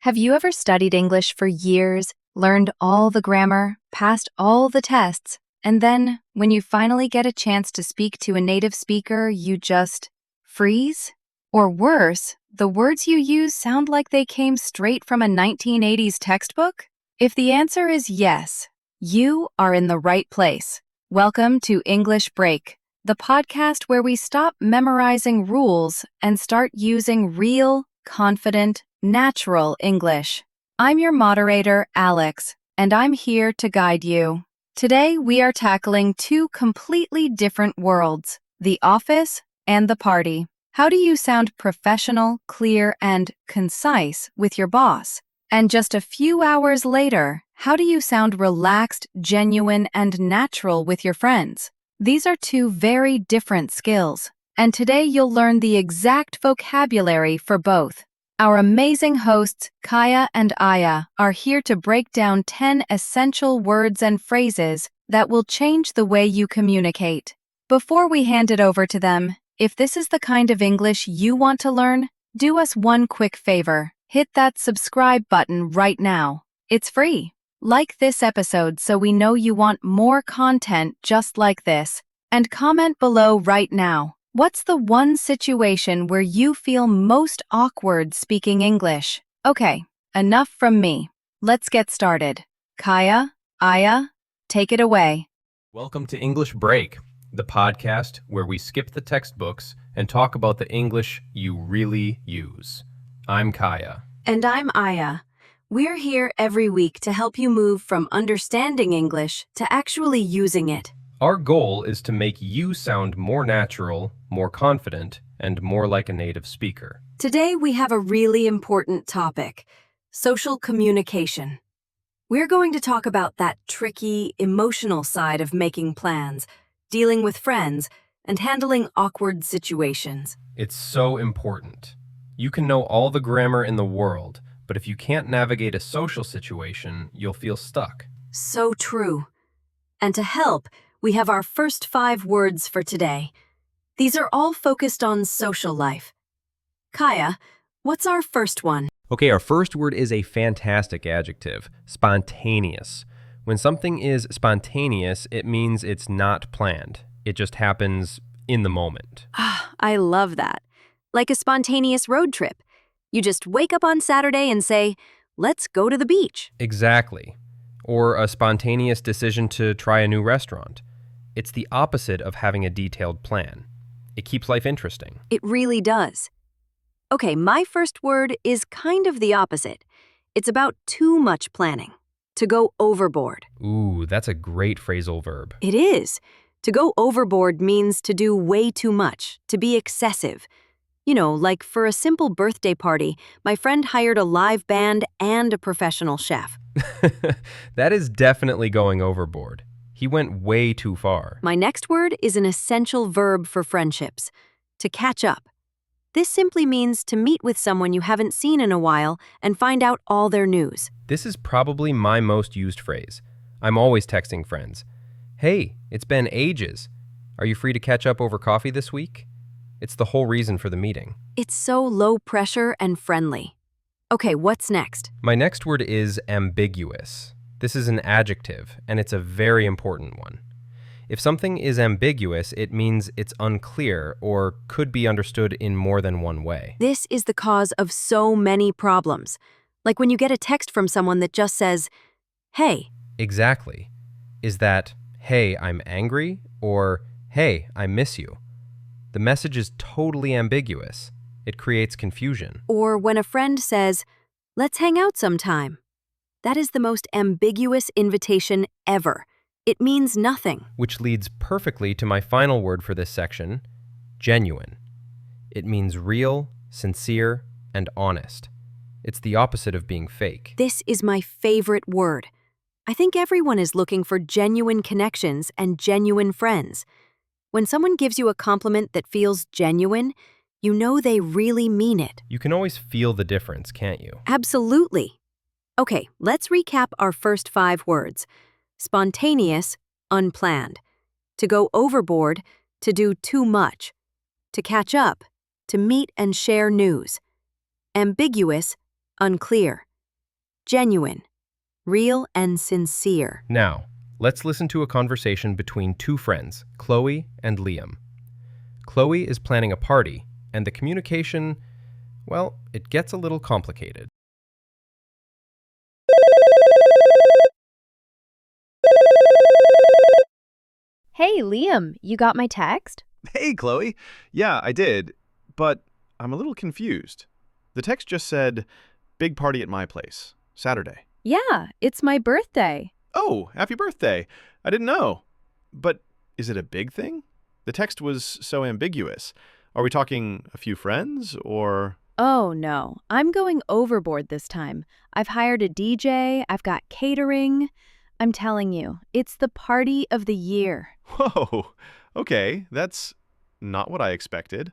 Have you ever studied English for years, learned all the grammar, passed all the tests, and then, when you finally get a chance to speak to a native speaker, you just freeze? Or worse, the words you use sound like they came straight from a 1980s textbook? If the answer is yes, you are in the right place. Welcome to English Break, the podcast where we stop memorizing rules and start using real, confident, natural English. I'm your moderator, Alex, and I'm here to guide you. Today, we are tackling two completely different worlds, the office and the party. How do you sound professional, clear, and concise with your boss? And just a few hours later, how do you sound relaxed, genuine, and natural with your friends? These are two very different skills, and today you'll learn the exact vocabulary for both. Our amazing hosts, Kaya and Aya, are here to break down 10 essential words and phrases that will change the way you communicate. Before we hand it over to them, if this is the kind of English you want to learn, do us one quick favor. Hit that subscribe button right now. It's free. Like this episode so we know you want more content just like this, and comment below right now. What's the one situation where you feel most awkward speaking English? Okay, enough from me. Let's get started. Kaya, Aya, take it away. Welcome to English Break, the podcast where we skip the textbooks and talk about the English you really use. I'm Kaya. And I'm Aya. We're here every week to help you move from understanding English to actually using it. Our goal is to make you sound more natural, more confident, and more like a native speaker. Today we have a really important topic, social communication. We're going to talk about that tricky, emotional side of making plans, dealing with friends, and handling awkward situations. It's so important. You can know all the grammar in the world, but if you can't navigate a social situation, you'll feel stuck. So true. And to help, we have our first 5 words for today. These are all focused on social life. Kaya, what's our first one? Okay, our first word is a fantastic adjective, spontaneous. When something is spontaneous, it means it's not planned. It just happens in the moment. I love that. Like a spontaneous road trip. You just wake up on Saturday and say, let's go to the beach. Exactly. Or a spontaneous decision to try a new restaurant. It's the opposite of having a detailed plan. It keeps life interesting. It really does. Okay, my first word is kind of the opposite. It's about too much planning. To go overboard. Ooh, that's a great phrasal verb. It is. To go overboard means to do way too much, to be excessive. You know, like for a simple birthday party, my friend hired a live band and a professional chef. That is definitely going overboard. He went way too far. My next word is an essential verb for friendships. To catch up. This simply means to meet with someone you haven't seen in a while and find out all their news. This is probably my most used phrase. I'm always texting friends. Hey, it's been ages. Are you free to catch up over coffee this week? It's the whole reason for the meeting. It's so low pressure and friendly. Okay, what's next? My next word is ambiguous. This is an adjective, and it's a very important one. If something is ambiguous, it means it's unclear or could be understood in more than one way. This is the cause of so many problems. Like when you get a text from someone that just says, hey. Exactly. Is that, hey, I'm angry, or hey, I miss you? The message is totally ambiguous. It creates confusion. Or when a friend says, let's hang out sometime. That is the most ambiguous invitation ever. It means nothing. Which leads perfectly to my final word for this section, genuine. It means real, sincere, and honest. It's the opposite of being fake. This is my favorite word. I think everyone is looking for genuine connections and genuine friends. When someone gives you a compliment that feels genuine, you know they really mean it. You can always feel the difference, can't you? Absolutely. Okay, let's recap our first 5 words. Spontaneous, unplanned. To go overboard, to do too much. To catch up, to meet and share news. Ambiguous, unclear. Genuine, real and sincere. Now, let's listen to a conversation between two friends, Chloe and Liam. Chloe is planning a party, and the communication, well, it gets a little complicated. Hey, Liam, you got my text? Hey, Chloe. Yeah, I did, but I'm a little confused. The text just said, big party at my place, Saturday. Yeah, it's my birthday. Oh, happy birthday. I didn't know. But is it a big thing? The text was so ambiguous. Are we talking a few friends, or... Oh, no. I'm going overboard this time. I've hired a DJ, I've got catering. I'm telling you, it's the party of the year. Whoa, okay, that's not what I expected.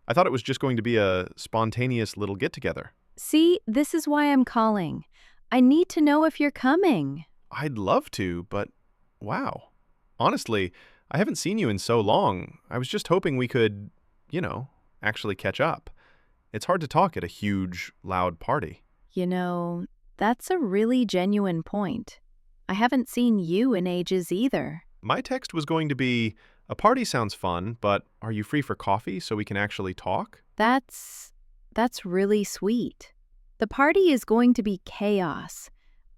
I thought it was just going to be a spontaneous little get-together. See, this is why I'm calling. I need to know if you're coming. I'd love to, but wow. Honestly, I haven't seen you in so long. I was just hoping we could, actually catch up. It's hard to talk at a huge, loud party. You know, that's a really genuine point. I haven't seen you in ages either. My text was going to be, a party sounds fun, but are you free for coffee so we can actually talk? That's really sweet. The party is going to be chaos.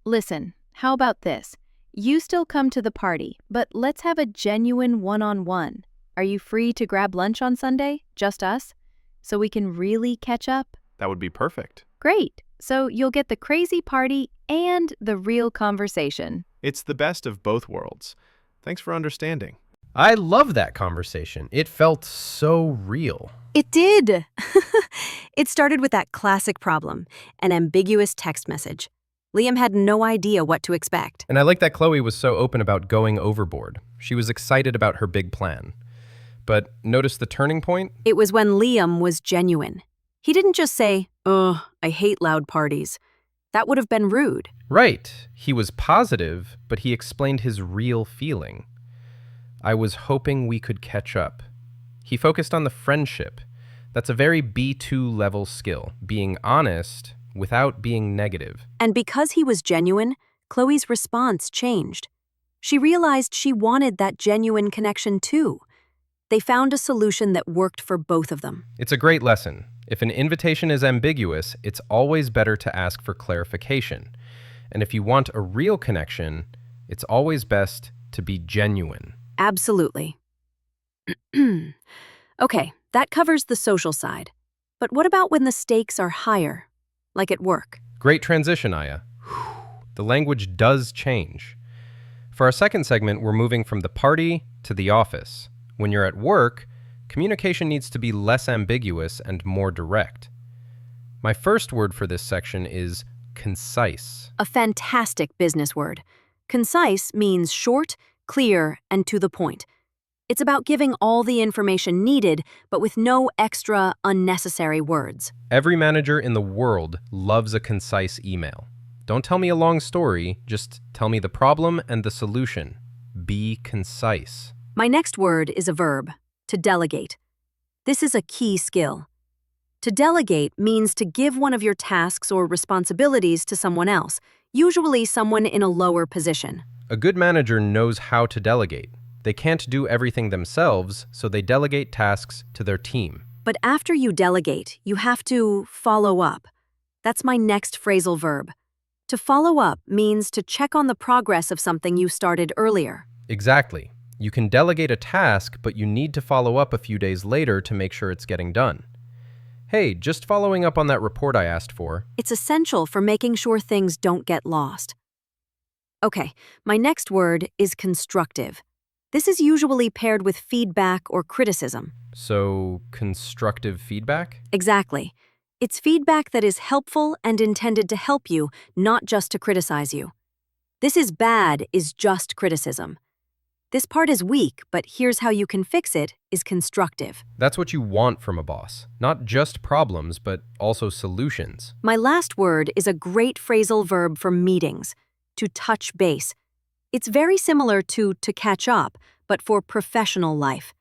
Listen, how about this? You still come to the party, but let's have a genuine one-on-one. Are you free to grab lunch on Sunday, just us, so we can really catch up? That would be perfect. Great. So you'll get the crazy party and the real conversation. It's the best of both worlds. Thanks for understanding. I love that conversation. It felt so real. It did. It started with that classic problem, an ambiguous text message. Liam had no idea what to expect. And I like that Chloe was so open about going overboard. She was excited about her big plan. But notice the turning point? It was when Liam was genuine. He didn't just say, "Ugh, I hate loud parties." That would have been rude. Right. He was positive, but he explained his real feeling. I was hoping we could catch up. He focused on the friendship. That's a very B2 level skill, being honest without being negative. And because he was genuine, Chloe's response changed. She realized she wanted that genuine connection too. They found a solution that worked for both of them. It's a great lesson. If an invitation is ambiguous, it's always better to ask for clarification. And if you want a real connection, it's always best to be genuine. Absolutely. Okay, that covers the social side. But what about when the stakes are higher, like at work? Great transition, Aya. The language does change. For our second segment, we're moving from the party to the office. When you're at work, communication needs to be less ambiguous and more direct. My first word for this section is concise. A fantastic business word. Concise means short, clear, and to the point. It's about giving all the information needed, but with no extra, unnecessary words. Every manager in the world loves a concise email. Don't tell me a long story, just tell me the problem and the solution. Be concise. My next word is a verb, to delegate. This is a key skill. To delegate means to give one of your tasks or responsibilities to someone else, usually someone in a lower position. A good manager knows how to delegate. They can't do everything themselves, so they delegate tasks to their team. But after you delegate, you have to follow up. That's my next phrasal verb. To follow up means to check on the progress of something you started earlier. Exactly. You can delegate a task, but you need to follow up a few days later to make sure it's getting done. Hey, just following up on that report I asked for. It's essential for making sure things don't get lost. Okay, my next word is constructive. This is usually paired with feedback or criticism. So, constructive feedback? Exactly. It's feedback that is helpful and intended to help you, not just to criticize you. This is bad is just criticism. This part is weak, but here's how you can fix it is constructive. That's what you want from a boss. Not just problems, but also solutions. My last word is a great phrasal verb for meetings, to touch base. It's very similar to catch up, but for professional life.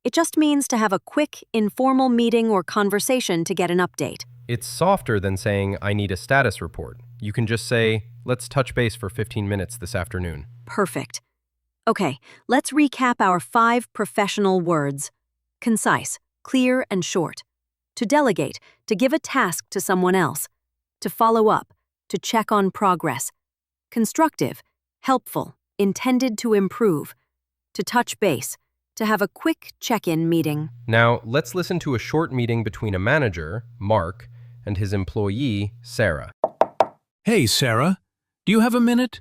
It just means to have a quick, informal meeting or conversation to get an update. It's softer than saying, I need a status report. You can just say, let's touch base for 15 minutes this afternoon. Perfect. Okay, let's recap our 5 professional words. Concise, clear, and short. To delegate, to give a task to someone else. To follow up, to check on progress. Constructive, helpful, intended to improve. To touch base, to have a quick check-in meeting. Now, let's listen to a short meeting between a manager, Mark, and his employee, Sarah. Hey, Sarah. Do you have a minute?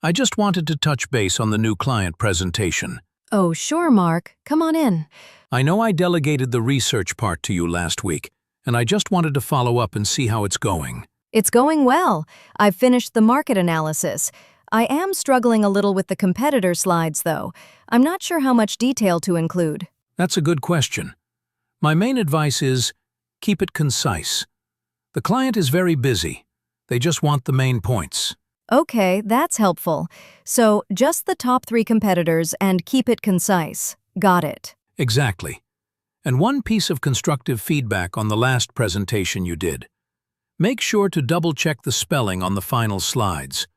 I just wanted to touch base on the new client presentation. Oh, sure, Mark. Come on in. I know I delegated the research part to you last week, and I just wanted to follow up and see how it's going. It's going well. I've finished the market analysis. I am struggling a little with the competitor slides, though. I'm not sure how much detail to include. That's a good question. My main advice is, keep it concise. The client is very busy. They just want the main points. Okay, that's helpful. So, just the top 3 competitors and keep it concise. Got it. Exactly. And one piece of constructive feedback on the last presentation you did. Make sure to double-check the spelling on the final slides.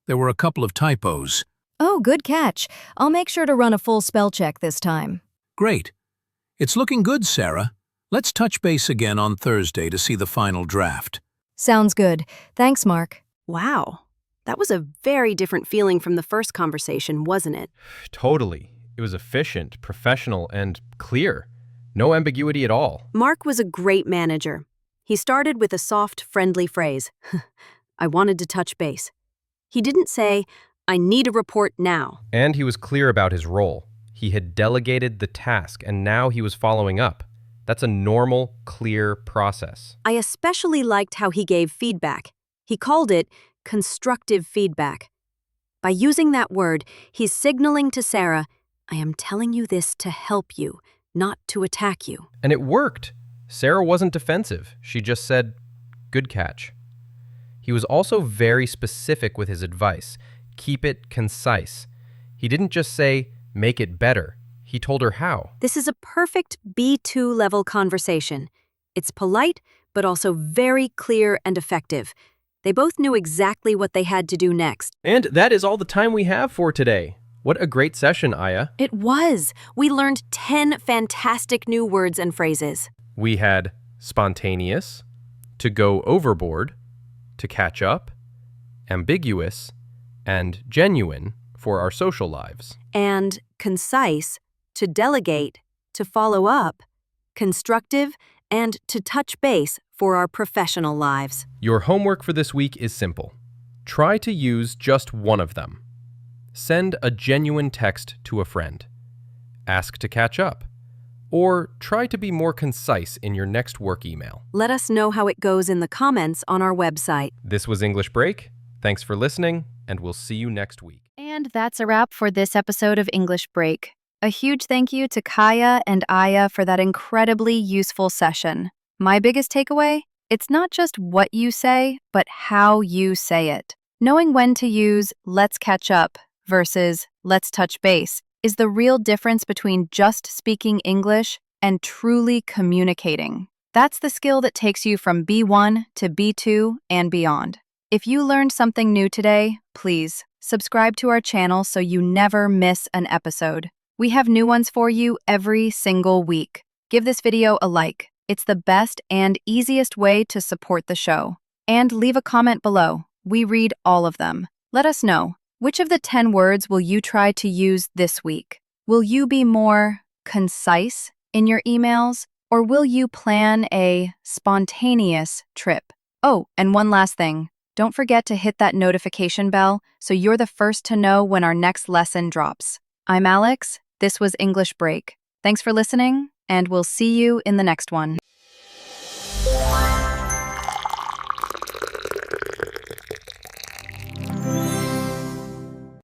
There were a couple of typos. Oh, good catch. I'll make sure to run a full spell check this time. Great. It's looking good, Sarah. Let's touch base again on Thursday to see the final draft. Sounds good. Thanks, Mark. Wow. That was a very different feeling from the first conversation, wasn't it? Totally. It was efficient, professional, and clear. No ambiguity at all. Mark was a great manager. He started with a soft, friendly phrase. I wanted to touch base. He didn't say, I need a report now. And he was clear about his role. He had delegated the task, and now he was following up. That's a normal, clear process. I especially liked how he gave feedback. He called it constructive feedback. By using that word, he's signaling to Sarah, I am telling you this to help you, not to attack you. And it worked. Sarah wasn't defensive. She just said, good catch. He was also very specific with his advice. Keep it concise. He didn't just say, make it better. He told her how. This is a perfect B2 level conversation. It's polite, but also very clear and effective. They both knew exactly what they had to do next. And that is all the time we have for today. What a great session, Aya. It was. We learned 10 fantastic new words and phrases. We had spontaneous, to go overboard, to catch up, ambiguous, and genuine for our social lives. And concise, to delegate, to follow up, constructive, and to touch base for our professional lives. Your homework for this week is simple. Try to use just one of them. Send a genuine text to a friend. Ask to catch up. Or try to be more concise in your next work email. Let us know how it goes in the comments on our website. This was English Break. Thanks for listening, and we'll see you next week. And that's a wrap for this episode of English Break. A huge thank you to Kaya and Aya for that incredibly useful session. My biggest takeaway? It's not just what you say, but how you say it. Knowing when to use let's catch up versus let's touch base is the real difference between just speaking English and truly communicating. That's the skill that takes you from B1 to B2 and beyond. If you learned something new today, please subscribe to our channel so you never miss an episode. We have new ones for you every single week. Give this video a like. It's the best and easiest way to support the show. And leave a comment below. We read all of them. Let us know, which of the 10 words will you try to use this week? Will you be more concise in your emails, or will you plan a spontaneous trip? Oh, and one last thing. Don't forget to hit that notification bell so you're the first to know when our next lesson drops. I'm Alex. This was English Break. Thanks for listening, and we'll see you in the next one.